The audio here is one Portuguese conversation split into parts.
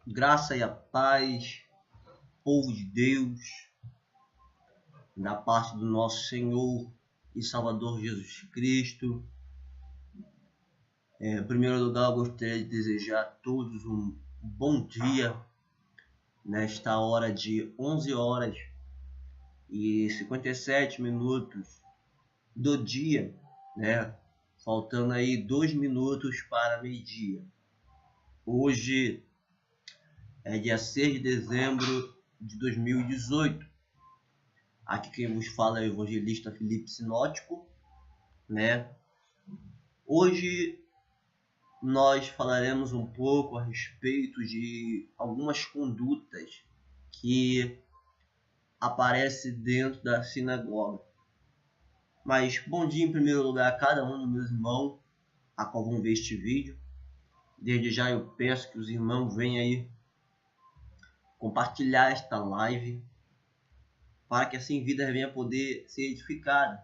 Graça e a paz, povo de Deus, da parte do nosso Senhor e Salvador Jesus Cristo. Em primeiro lugar, eu gostaria de desejar a todos um bom dia, nesta hora de 11 horas e 57 minutos do dia, né? Faltando aí 2 minutos para meio-dia. Hoje é dia 6 de dezembro de 2018. Aqui quem vos fala é o evangelista Felipe Sinótico, né? Hoje nós falaremos um pouco a respeito de algumas condutas que aparecem dentro da sinagoga. Mas bom dia em primeiro lugar a cada um dos meus irmãos a qual vão ver este vídeo. Desde já eu peço que os irmãos venham aí compartilhar esta live, para que assim vida venha poder ser edificada.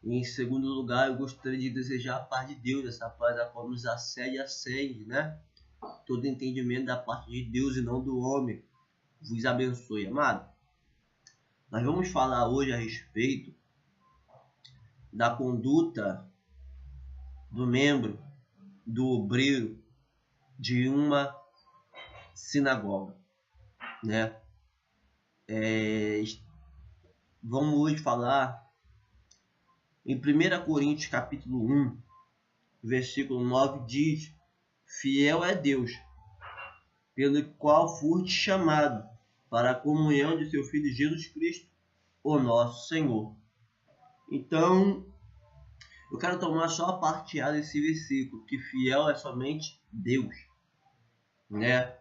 E em segundo lugar, eu gostaria de desejar a paz de Deus, essa paz a qual nos acede e acende, né? Todo entendimento da parte de Deus e não do homem. Vos abençoe, amado. Nós vamos falar hoje a respeito da conduta do membro, do obreiro de uma sinagoga, né? Vamos hoje falar em 1 Coríntios capítulo 1, versículo 9, diz: fiel é Deus, pelo qual foste chamado para a comunhão de seu Filho Jesus Cristo, o nosso Senhor. Então, eu quero tomar só a parte A desse versículo, que fiel é somente Deus, né?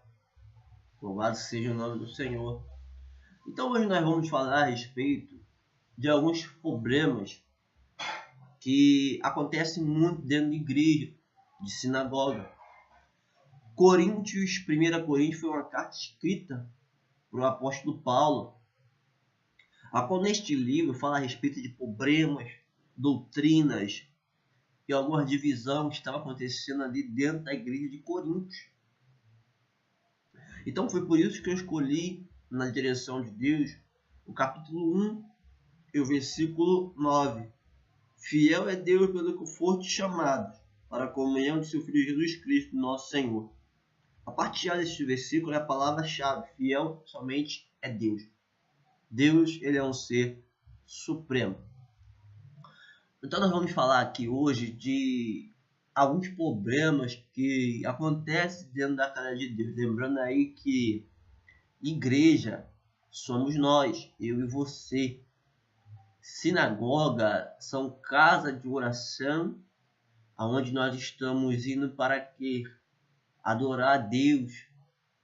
Louvado seja o nome do Senhor. Então, hoje nós vamos falar a respeito de alguns problemas que acontecem muito dentro de igreja, de sinagoga. 1 Coríntios foi uma carta escrita por o apóstolo Paulo, a qual neste livro fala a respeito de problemas, doutrinas e alguma divisão que estava acontecendo ali dentro da igreja de Coríntios. Então foi por isso que eu escolhi, na direção de Deus, o capítulo 1 e o versículo 9. Fiel é Deus pelo que foste chamados para a comunhão de seu Filho Jesus Cristo, nosso Senhor. A parte A deste versículo é a palavra-chave. Fiel somente é Deus. Deus, ele é um ser supremo. Então nós vamos falar aqui hoje de alguns problemas que acontecem dentro da casa de Deus. Lembrando aí que igreja somos nós, eu e você. Sinagoga são casas de oração, aonde nós estamos indo para quê? Adorar a Deus,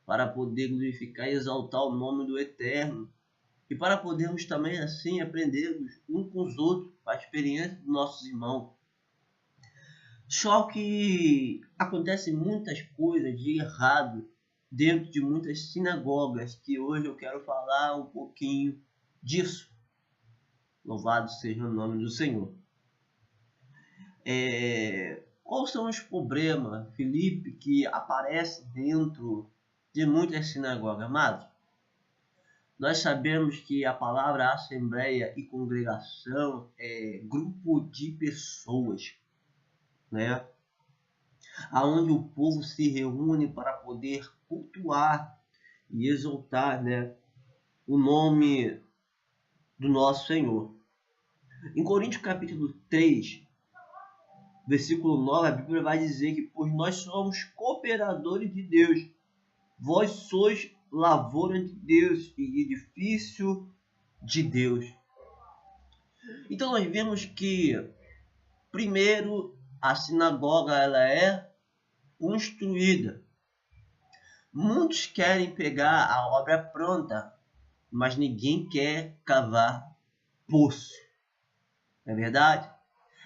para poder glorificar e exaltar o nome do Eterno, e para podermos também assim aprendermos um com os outros a experiência dos nossos irmãos. Só que acontecem muitas coisas de errado dentro de muitas sinagogas, que hoje eu quero falar um pouquinho disso. Louvado seja o nome do Senhor. Quais são os problemas, Felipe, que aparecem dentro de muitas sinagogas, amados? Nós sabemos que a palavra assembleia e congregação é grupo de pessoas, né? Aonde o povo se reúne para poder cultuar e exaltar, né, o nome do nosso Senhor. Em Coríntios capítulo 3, versículo 9, a Bíblia vai dizer que pois nós somos cooperadores de Deus, vós sois lavoura de Deus e edifício de Deus. Então nós vemos que primeiro a sinagoga ela é construída. Muitos querem pegar a obra pronta, mas ninguém quer cavar poço. Não é verdade?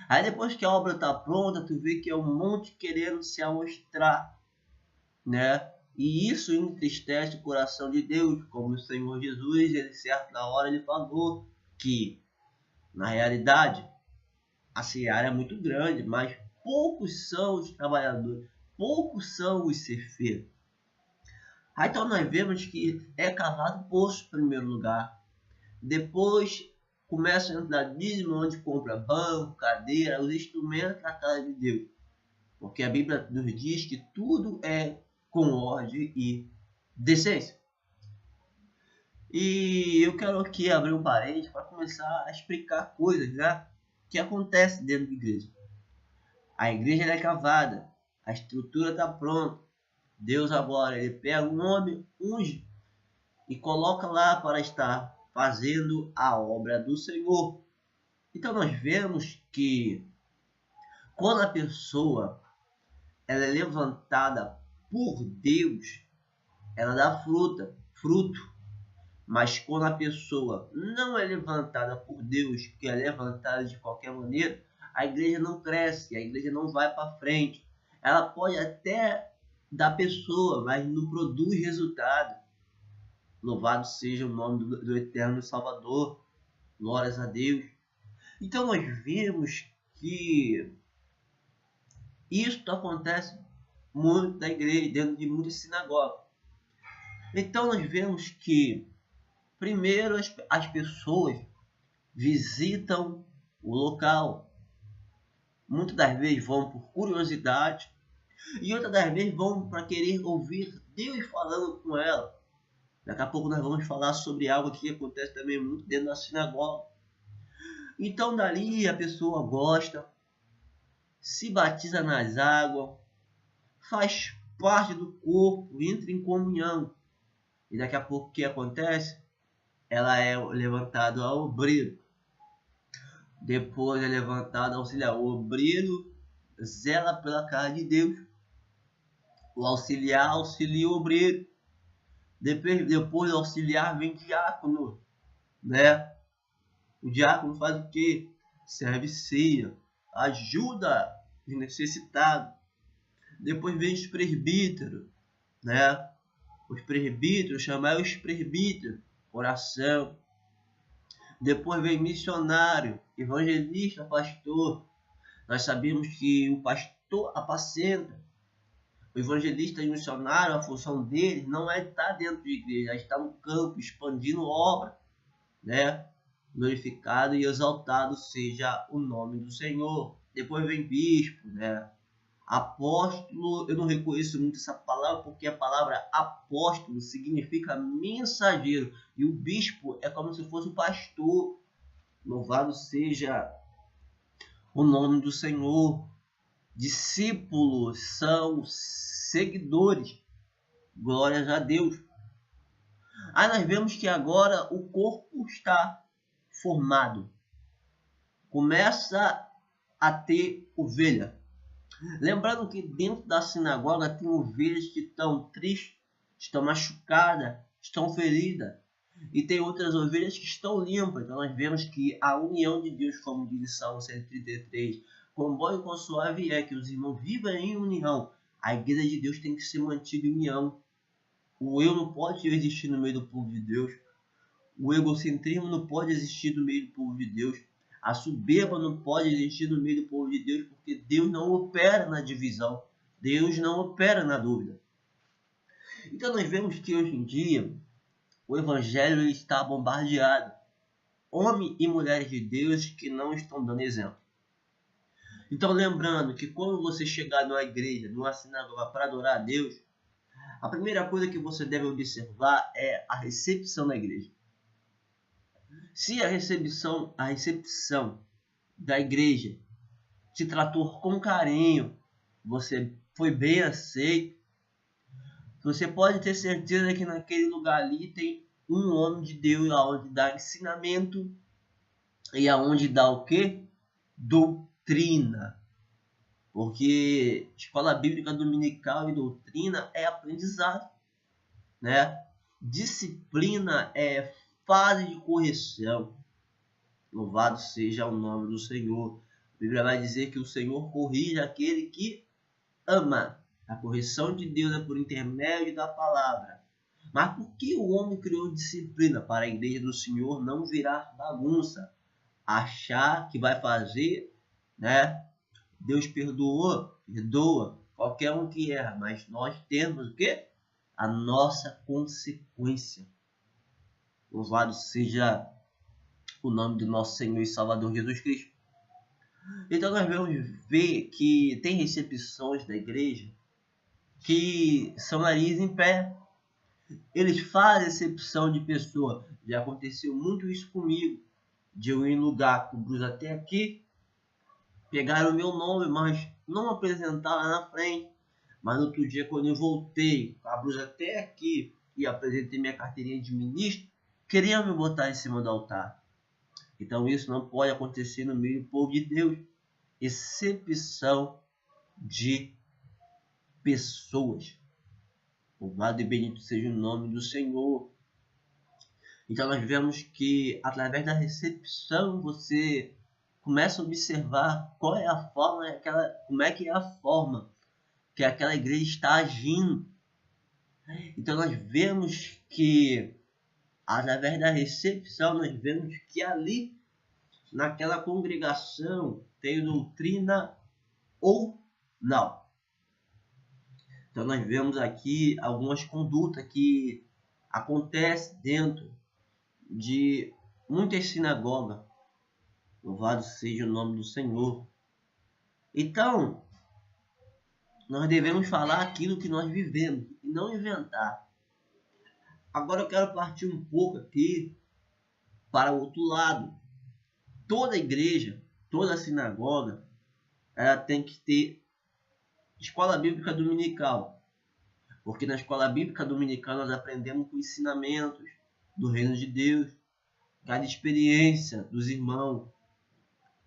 Aí depois que a obra está pronta, tu vê que é um monte querendo se amostrar, né? E isso entristece o coração de Deus, como o Senhor Jesus, ele certa hora ele falou que, na realidade, a seara é muito grande, mas poucos são os trabalhadores, poucos são os ceifeiros. Aí então nós vemos que é cavado poço em primeiro lugar. Depois começa a entrar dízimo, onde compra banco, cadeira, os instrumentos da casa de Deus. Porque a Bíblia nos diz que tudo é com ordem e decência. E eu quero aqui abrir um parênteses para começar a explicar coisas, né, que acontecem dentro da igreja. A igreja é cavada, a estrutura está pronta. Deus agora ele pega um homem, unge e coloca lá para estar fazendo a obra do Senhor. Então nós vemos que quando a pessoa ela é levantada por Deus, ela dá fruto. Mas quando a pessoa não é levantada por Deus, que é levantada de qualquer maneira, a igreja não cresce, a igreja não vai para frente. Ela pode até dar pessoa, mas não produz resultado. Louvado seja o nome do Eterno Salvador. Glórias a Deus. Então nós vemos que isso acontece muito na igreja, dentro de muitas sinagogas. Então nós vemos que primeiro as pessoas visitam o local. Muitas das vezes vão por curiosidade e outras das vezes vão para querer ouvir Deus falando com ela. Daqui a pouco nós vamos falar sobre algo que acontece também muito dentro da sinagoga. Então dali a pessoa gosta, se batiza nas águas, faz parte do corpo, entra em comunhão. E daqui a pouco o que acontece? Ela é levantada ao obreiro. Depois é levantado auxiliar. O obreiro zela pela casa de Deus. O auxiliar auxilia o obreiro. Depois do auxiliar vem diácono, né? O diácono faz o quê? Serve ceia, ajuda os necessitados. Depois vem os presbíteros, né? Os presbíteros, chamar os presbíteros, oração. Depois vem missionário, evangelista, pastor. Nós sabemos que o pastor apacenta. O evangelista e o missionário, a função dele não é estar dentro de igreja, é estar no campo, expandindo obra, né? Glorificado e exaltado seja o nome do Senhor. Depois vem bispo, né? Apóstolo, eu não reconheço muito essa palavra, porque a palavra apóstolo significa mensageiro. E o bispo é como se fosse o pastor. Louvado seja o nome do Senhor. Discípulos são seguidores. Glórias a Deus. Aí nós vemos que agora o corpo está formado. Começa a ter ovelha. Lembrando que dentro da sinagoga tem ovelhas que estão tristes, estão machucadas, estão feridas. E tem outras ovelhas que estão limpas. Então nós vemos que a união de Deus, como diz Salmo 133, quão bom e quão suave é que os irmãos vivam em união. A igreja de Deus tem que ser mantida em união. O eu não pode existir no meio do povo de Deus. O egocentrismo não pode existir no meio do povo de Deus. A soberba não pode existir no meio do povo de Deus, porque Deus não opera na divisão. Deus não opera na dúvida. Então nós vemos que hoje em dia o evangelho está bombardeado. Homens e mulheres de Deus que não estão dando exemplo. Então lembrando que quando você chegar numa igreja, numa sinagoga para adorar a Deus, a primeira coisa que você deve observar é a recepção da igreja. Se a recepção da igreja te tratou com carinho, você foi bem aceito, você pode ter certeza que naquele lugar ali tem um homem de Deus aonde dá ensinamento e aonde dá o quê? Doutrina. Porque escola bíblica dominical e doutrina é aprendizado, né? Disciplina é fase de correção. Louvado seja o nome do Senhor. A Bíblia vai dizer que o Senhor corrige aquele que ama. A correção de Deus é por intermédio da palavra. Mas por que o homem criou disciplina? Para a igreja do Senhor não virar bagunça. Achar que vai fazer, né? Deus perdoa, qualquer um que erra. Mas nós temos o quê? a nossa consequência. Louvado seja o nome do nosso Senhor e Salvador Jesus Cristo. Então nós vamos ver que tem recepções da igreja que são nariz em pé. Eles fazem recepção de pessoa. Já aconteceu muito isso comigo. De eu ir em lugar com cruz até aqui, pegaram o meu nome, mas não apresentaram lá na frente. Mas no outro dia, quando eu voltei com a blusa até aqui e apresentei minha carteirinha de ministro, queriam me botar em cima do altar. Então isso não pode acontecer no meio do povo de Deus. Excepção de pessoas. Louvado e bendito seja o nome do Senhor. Então nós vemos que através da recepção você começa a observar qual é a forma, como é que é a forma que aquela igreja está agindo. Então nós vemos que através da recepção nós vemos que ali naquela congregação tem doutrina ou não. Então nós vemos aqui algumas condutas que acontecem dentro de muitas sinagogas. Louvado seja o nome do Senhor. Então, nós devemos falar aquilo que nós vivemos e não inventar. Agora eu quero partir um pouco aqui para o outro lado. Toda igreja, toda sinagoga, ela tem que ter escola bíblica dominical. Porque na escola bíblica dominical nós aprendemos com ensinamentos do reino de Deus, cada experiência dos irmãos.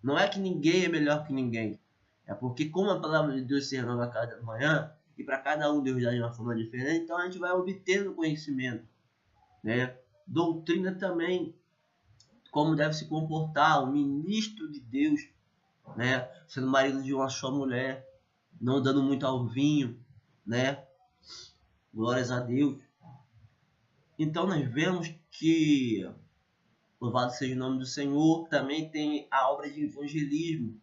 Não é que ninguém é melhor que ninguém. É porque como a palavra de Deus se renova a cada manhã, e para cada um Deus dá de uma forma diferente, então a gente vai obtendo conhecimento. Né? Doutrina também, como deve se comportar o ministro de Deus, né? Sendo marido de uma só mulher, não dando muito ao vinho, né? Glórias a Deus. Então nós vemos que, louvado seja o nome do Senhor, também tem a obra de evangelismo.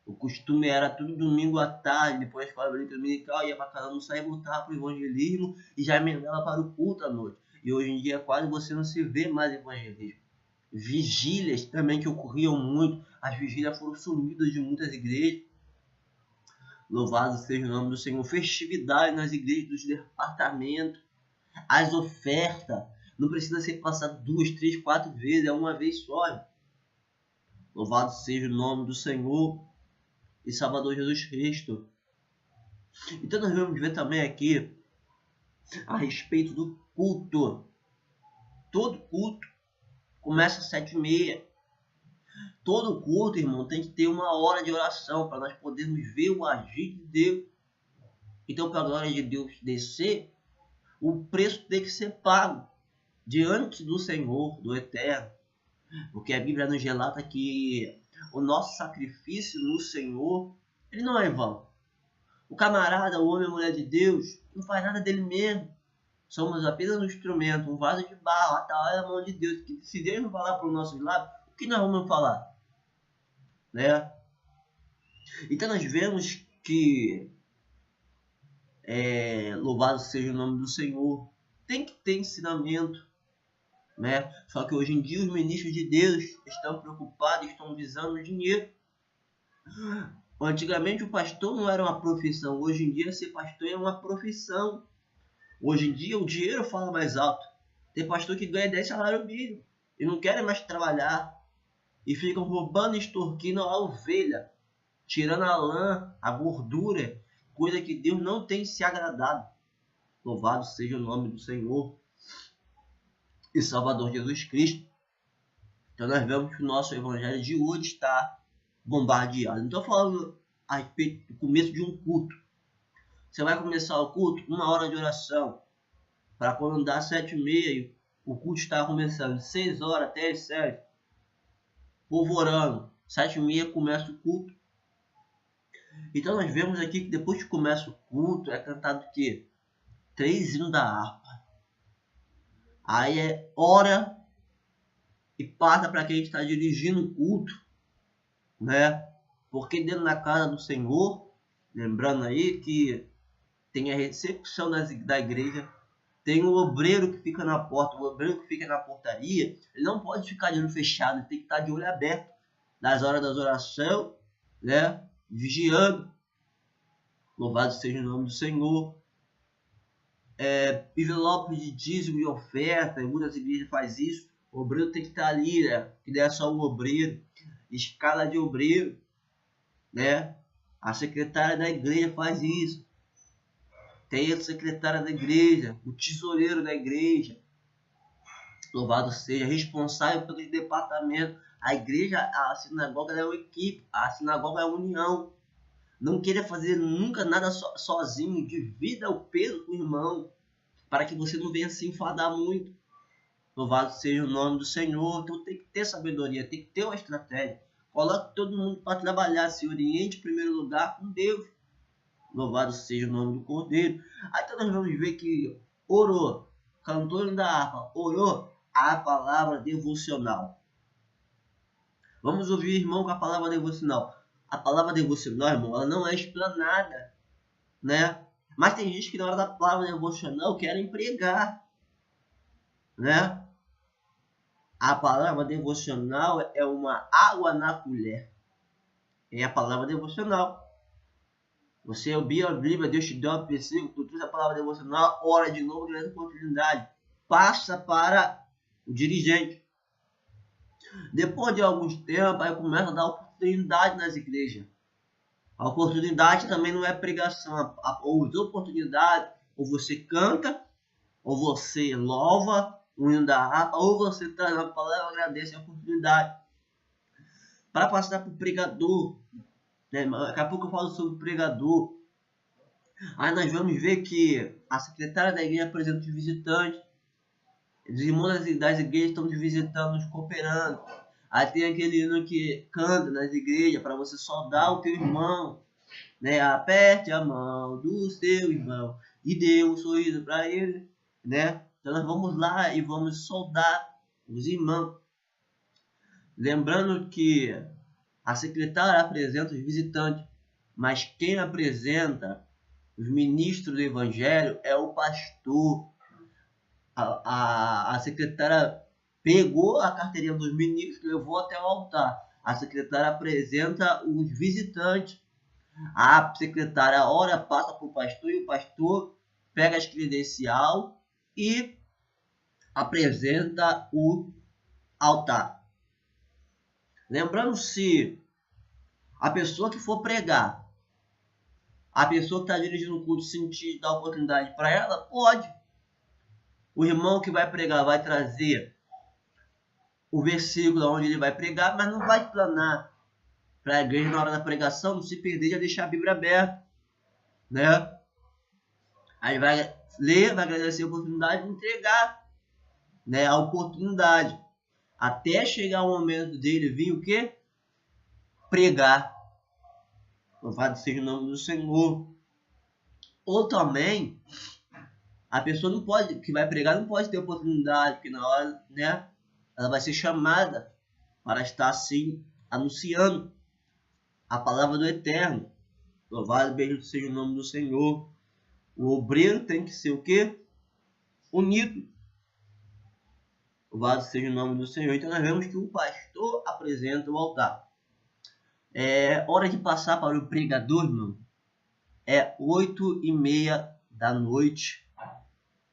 O costume era todo domingo à tarde, depois da escola bíblica dominical, ia para cada um sair e voltar para o evangelismo e já emendava para o culto à noite. E hoje em dia quase você não se vê mais evangelismo. Vigílias também que ocorriam muito, as vigílias foram sumidas de muitas igrejas. Louvado seja o nome do Senhor. Festividade nas igrejas dos departamentos, as ofertas, não precisa ser passado 2, 3, 4 vezes, é uma vez só. Louvado seja o nome do Senhor e Salvador Jesus Cristo. Então nós vamos ver também aqui a respeito do culto. Todo culto começa às 7h30. Todo culto, irmão, tem que ter uma hora de oração para nós podermos ver o agir de Deus. Então, para a glória de Deus descer, o preço tem que ser pago diante do Senhor, do Eterno. Porque a Bíblia nos relata que o nosso sacrifício no Senhor, ele não é em vão. O camarada, o homem, a mulher de Deus, não faz nada dele mesmo. Somos apenas um instrumento, um vaso de barro, a tal é a mão de Deus. Que se Deus não falar para os nossos lábios, o que nós vamos falar? Né? Então nós vemos que louvado seja o nome do Senhor, tem que ter ensinamento, né? Só que hoje em dia os ministros de Deus estão preocupados, estão visando o dinheiro. Antigamente o pastor não era uma profissão, hoje em dia ser pastor é uma profissão. Hoje em dia o dinheiro fala mais alto. Tem pastor que ganha 10 salários mínimos e não querem mais trabalhar e ficam roubando e extorquindo a ovelha, tirando a lã, a gordura, coisa que Deus não tem se agradado. Louvado seja o nome do Senhor e Salvador Jesus Cristo. Então nós vemos que o nosso evangelho de hoje está bombardeado. Não estou falando a respeito do começo de um culto. Você vai começar o culto, 1 hora de oração, para quando dá 7h30, o culto está começando, 6 horas até as 7, polvorando, 7h30 começa o culto. Então nós vemos aqui que depois que começa o culto, é cantado o quê? 3 hinos da harpa. Aí é hora e passa para quem está dirigindo o culto, né? Porque dentro da casa do Senhor, lembrando aí que tem a recepção da igreja, Tem o obreiro que fica na porta, o obreiro que fica na portaria, ele não pode ficar de olho fechado, ele tem que estar de olho aberto nas horas das orações, né? Vigiando. Louvado seja o nome do Senhor. Envelope de dízimo e oferta, em muitas igrejas faz isso. O obreiro tem que estar ali, né? Que não é só o obreiro. Escala de obreiro, né? A secretária da igreja faz isso. Tem a secretária da igreja, o tesoureiro da igreja. Louvado seja, responsável pelos departamentos. A igreja, a sinagoga é uma equipe, a sinagoga é uma união. Não queira fazer nunca nada sozinho. Divida o peso com o irmão, para que você não venha se enfadar muito. Louvado seja o nome do Senhor. Então tem que ter sabedoria, tem que ter uma estratégia. Coloque todo mundo para trabalhar, se oriente em primeiro lugar com Deus. Louvado seja o nome do Cordeiro. Aí então nós vamos ver que orou, cantor da harpa, orou a palavra devocional. Vamos ouvir, irmão, com a palavra devocional. A palavra devocional, irmão, ela não é explanada, né? Mas tem gente que na hora da palavra devocional querem pregar, né? A palavra devocional é uma água na colher. É a palavra devocional. Você ouviu a Bíblia, Deus te deu um versículo, tu trouxe a palavra devocional, ora de novo, grande oportunidade. Passa para o dirigente. Depois de alguns tempos, aí começa a dar oportunidade nas igrejas. A oportunidade também não é pregação. As oportunidades, ou você canta, ou você louva o hino da harpa, ou você traz uma palavra e agradece a oportunidade. Para passar para o pregador, né? Daqui a pouco eu falo sobre o pregador. Aí nós vamos ver que a secretária da igreja apresenta os visitantes. Os irmãos das igrejas estão visitando, nos cooperando. Aí tem aquele hino que canta nas igrejas para você saudar o teu irmão, né? Aperte a mão do seu irmão e dê um sorriso para ele, né? Então nós vamos lá e vamos saudar os irmãos. Lembrando que a secretária apresenta os visitantes, mas quem apresenta os ministros do evangelho é o pastor. A secretária pegou a carteirinha dos ministros, levou até o altar. A secretária apresenta os visitantes. A secretária ora, passa para o pastor e o pastor pega as credencial e apresenta o altar. Lembrando, se a pessoa que for pregar, a pessoa que está dirigindo o culto sentir dar oportunidade para ela, pode. O irmão que vai pregar vai trazer o versículo onde ele vai pregar, mas não vai explanar para a igreja na hora da pregação, não se perder, já deixar a Bíblia aberta, né? Aí vai ler, vai agradecer a oportunidade de entregar, né, a oportunidade, até chegar o momento dele vir o quê? Pregar. Louvado seja o nome do Senhor. Ou também, a pessoa não pode, que vai pregar, não pode ter oportunidade, porque na hora, né, ela vai ser chamada para estar assim, anunciando a palavra do Eterno. Louvado seja o nome do Senhor. O obreiro tem que ser o quê? Unido. Louvado seja o nome do Senhor. Então nós vemos que o pastor apresenta o altar. É hora de passar para o pregador, irmão. É 8:30 da noite.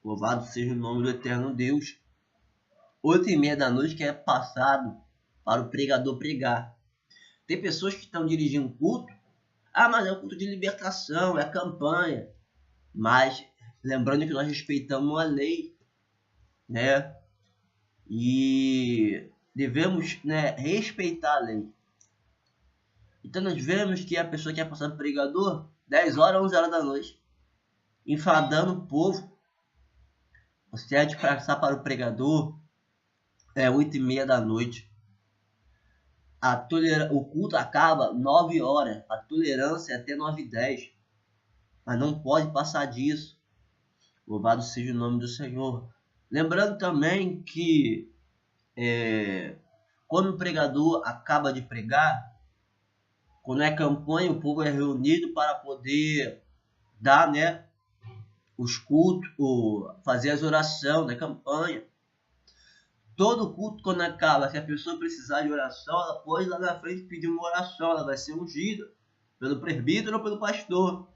Louvado seja o nome do eterno Deus. 8:30 da noite que é passado para o pregador pregar. Tem pessoas que estão dirigindo culto. Ah, mas é um culto de libertação, é campanha. Mas lembrando que nós respeitamos a lei, né? E devemos, né, respeitar a lei. Então nós vemos que a pessoa quer passar para o pregador 10 horas, 11 horas da noite, enfadando o povo. Você é de passar para o pregador 8:30 da noite. O culto acaba 9 horas. A tolerância é até 9:10. Mas não pode passar disso. Louvado seja o nome do Senhor. Lembrando também que quando o pregador acaba de pregar, quando é campanha, o povo é reunido para poder dar, né, os cultos, fazer as orações da campanha. Todo culto, quando acaba, se a pessoa precisar de oração, ela pode ir lá na frente pedir uma oração, ela vai ser ungida pelo presbítero ou pelo pastor.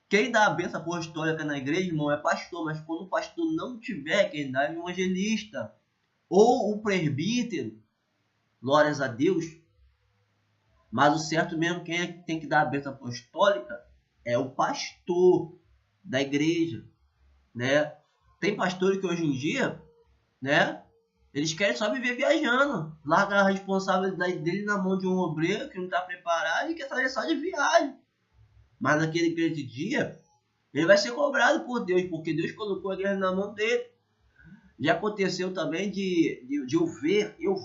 Quem dá a bênção apostólica na igreja, irmão, é pastor, mas quando o pastor não tiver, quem dá é o evangelista ou o presbítero, glórias a Deus. Mas o certo mesmo, quem é que tem que dar a bênção apostólica é o pastor da igreja, né? Tem pastores que hoje em dia, né, eles querem só viver viajando, larga a responsabilidade dele na mão de um obreiro que não está preparado e quer sair só de viagem. Mas naquele grande dia, ele vai ser cobrado por Deus, porque Deus colocou a igreja na mão dele. Já aconteceu também de eu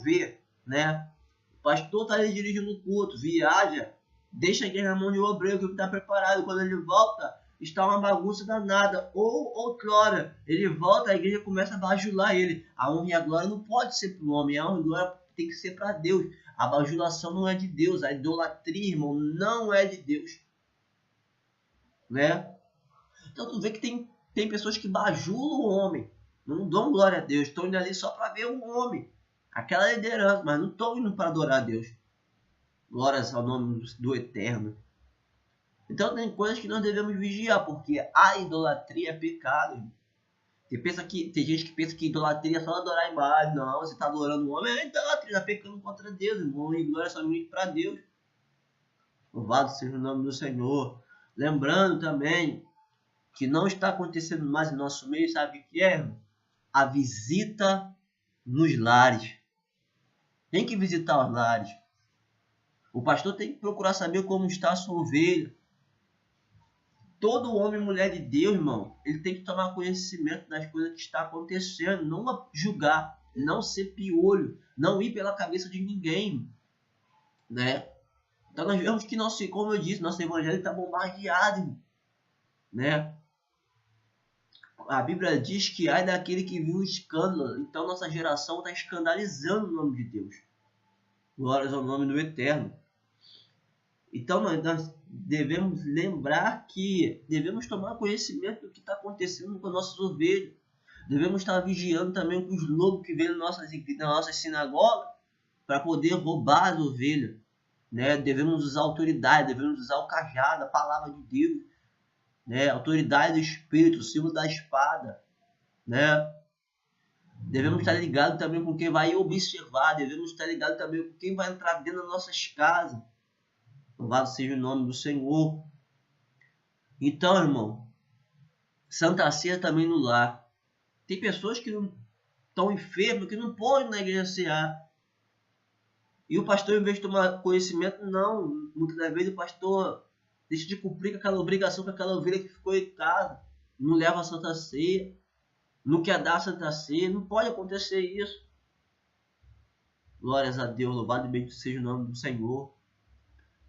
ver, né? O pastor está ali dirigindo o culto, viaja, deixa a igreja na mão de um obreiro que não está preparado. Quando ele volta, está uma bagunça danada. Ou outrora, ele volta, a igreja começa a bajular ele. A honra e a glória não pode ser para o homem, a honra e a glória tem que ser para Deus. A bajulação não é de Deus, a idolatria, irmão, não é de Deus, né? Então tu vê que tem pessoas que bajulam o homem, não dão glória a Deus, estão indo ali só para ver o homem, aquela liderança, mas não estão indo para adorar a Deus. Glórias ao nome do Eterno. Então tem coisas que nós devemos vigiar, porque a idolatria é pecado. Tem gente que pensa que idolatria é só adorar a imagem. Não, você está adorando o homem, é idolatria, está pecando contra Deus, irmão, e glória somente para Deus. Louvado seja o nome do Senhor. Lembrando também que não está acontecendo mais em nosso meio, sabe o que é, irmão? A visita nos lares. Tem que visitar os lares. O pastor tem que procurar saber como está a sua ovelha. Todo homem e mulher de Deus, irmão, ele tem que tomar conhecimento das coisas que está acontecendo, não julgar, não ser piolho, não ir pela cabeça de ninguém, né? Então nós vemos que, como eu disse, nosso evangelho está bombardeado, né? A Bíblia diz que ai daquele que viu o escândalo. Então nossa geração está escandalizando o nome de Deus. Glórias ao nome do Eterno. Então nós devemos lembrar que devemos tomar conhecimento do que está acontecendo com as nossas ovelhas. Devemos estar vigiando também com os lobos que vêm nas nossas sinagogas para poder roubar as ovelhas, né? Devemos usar a autoridade, devemos usar o cajado, a palavra de Deus, né? A autoridade do Espírito, o símbolo da espada, né? Devemos estar ligados também com quem vai observar, devemos estar ligados também com quem vai entrar dentro das nossas casas. Louvado seja o nome do Senhor. Então, irmão, Santa Ceia também no lar. Tem pessoas que não estão enfermas, que não podem na igreja cear. E o pastor, em vez de tomar conhecimento, não. Muitas das vezes o pastor deixa de cumprir com aquela obrigação com aquela ovelha que ficou em casa. Não leva a Santa Ceia. Não quer dar a Santa Ceia. Não pode acontecer isso. Glórias a Deus. Louvado e bendito seja o nome do Senhor.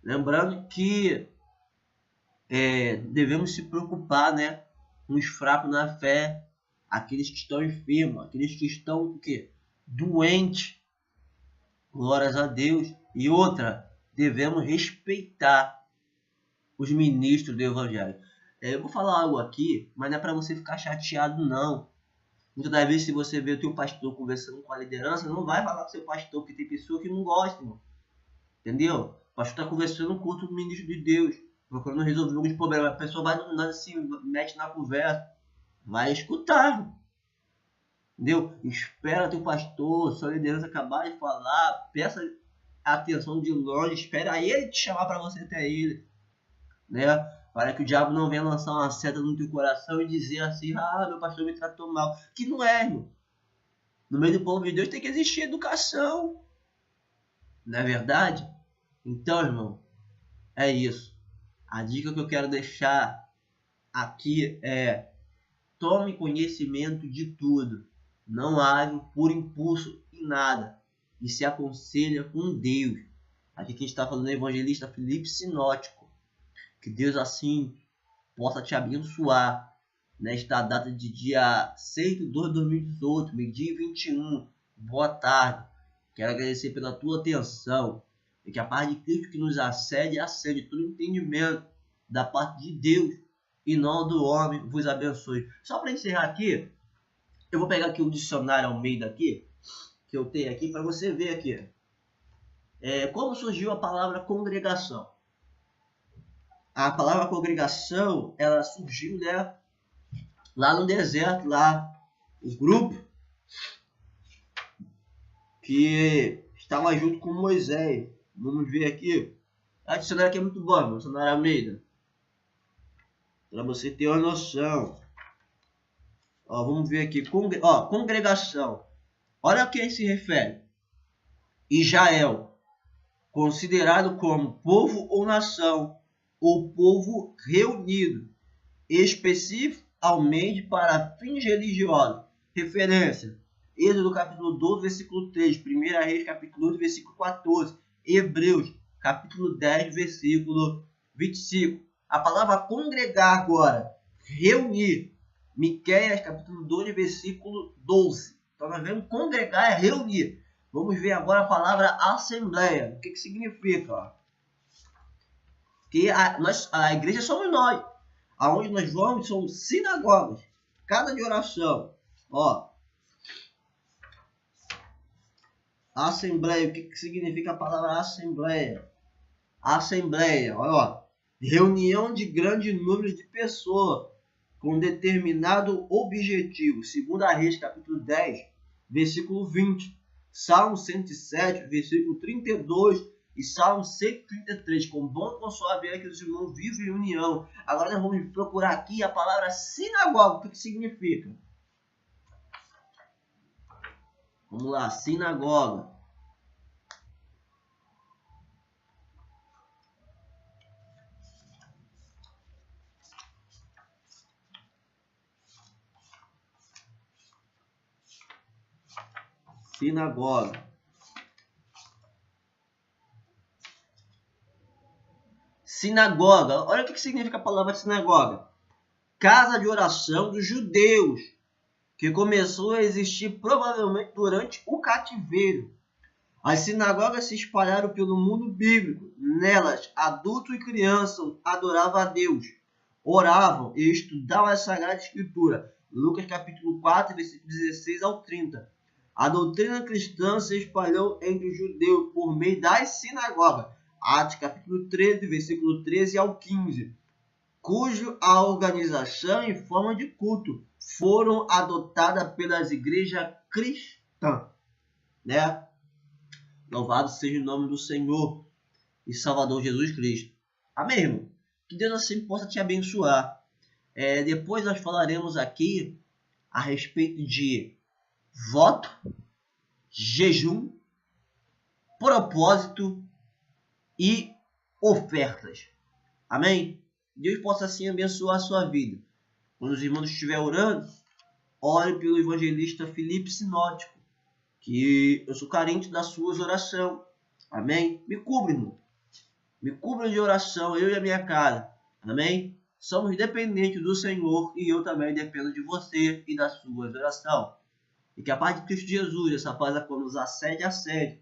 Lembrando que devemos se preocupar, né, com os fracos na fé, aqueles que estão enfermos, aqueles que estão o quê? Doentes. Glórias a Deus. E outra, devemos respeitar os ministros do Evangelho. Eu vou falar algo aqui, mas não é para você ficar chateado, não. Muitas das vezes, se você vê o teu pastor conversando com a liderança, não vai falar com o seu pastor, porque tem pessoa que não gosta, irmão. Entendeu? O pastor está conversando no culto do ministro de Deus, procurando resolver alguns problemas. A pessoa vai se mete na conversa, vai escutar. Entendeu? Espera teu pastor, sua liderança acabar de falar, peça atenção de longe, espera ele te chamar para você até ele, né? Para que o diabo não venha lançar uma seta no teu coração e dizer assim, meu pastor me tratou mal. Que não é, irmão. No meio do povo de Deus tem que existir educação. Não é verdade? Então, irmão, é isso. A dica que eu quero deixar aqui é: tome conhecimento de tudo. Não age por impulso em nada. E se aconselha com Deus. Aqui que está falando o evangelista Felipe Sinótico. Que Deus assim possa te abençoar nesta data de dia 6 de 2 de 2018, meio-dia e 21. Boa tarde. Quero agradecer pela tua atenção. E que a paz de Cristo que nos acede todo entendimento da parte de Deus. e não do homem vos abençoe. Só para encerrar aqui, eu vou pegar aqui o dicionário Almeida aqui, que eu tenho aqui, para você ver aqui. Como surgiu a palavra congregação? A palavra congregação, ela surgiu, né, lá no deserto, lá, o grupo que estava junto com Moisés. Vamos ver aqui. A dicionário aqui é muito bom, o dicionário Almeida. Para você ter uma noção. Ó, vamos ver aqui. Congregação. Olha a quem se refere. Israel, considerado como povo ou nação, ou povo reunido, especificamente para fins religiosos. Referência: Êxodo capítulo 12, versículo 3, 1 Reis capítulo 8, versículo 14, Hebreus capítulo 10, versículo 25. A palavra congregar agora, reunir, Miqueias capítulo 2, versículo 12. Então nós vemos congregar é reunir. Vamos ver agora a palavra assembleia. O que significa? Que a igreja somos nós. Aonde nós vamos são sinagogas. Casa de oração. Ó. Assembleia. O que significa a palavra assembleia? Assembleia. Olha lá. Reunião de grande número de pessoas com determinado objetivo. 2 Reis capítulo 10, versículo 20. Salmo 107, versículo 32 e Salmo 133. Com bom consolar ver que os irmãos vivem em união. Agora nós vamos procurar aqui a palavra sinagoga. O que significa? Vamos lá, sinagoga. Sinagoga. Sinagoga. Olha o que significa a palavra sinagoga. Casa de oração dos judeus, que começou a existir provavelmente durante o cativeiro. As sinagogas se espalharam pelo mundo bíblico. Nelas, adultos e crianças adoravam a Deus, oravam e estudavam a Sagrada Escritura. Lucas capítulo 4, versículo 16 ao 30. A doutrina cristã se espalhou entre os judeus por meio das sinagogas. Atos capítulo 13, versículo 13 ao 15. Cuja a organização e forma de culto foram adotadas pelas igrejas cristãs, né? Louvado seja o nome do Senhor e Salvador Jesus Cristo. Amém, irmão? Que Deus assim possa te abençoar. Depois nós falaremos aqui a respeito de voto, jejum, propósito e ofertas. Amém? Deus possa assim abençoar a sua vida. Quando os irmãos estiverem orando, ore pelo evangelista Filipe Sinótico, que eu sou carente das suas orações. Amém? Me cubra, irmão. Me cubra de oração, eu e a minha casa. Amém? Somos dependentes do Senhor e eu também dependo de você e das suas orações. E que a paz de Cristo Jesus, essa paz a qual nos acede,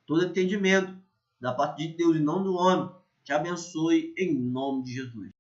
todo entendimento da parte de Deus e não do homem, te abençoe em nome de Jesus.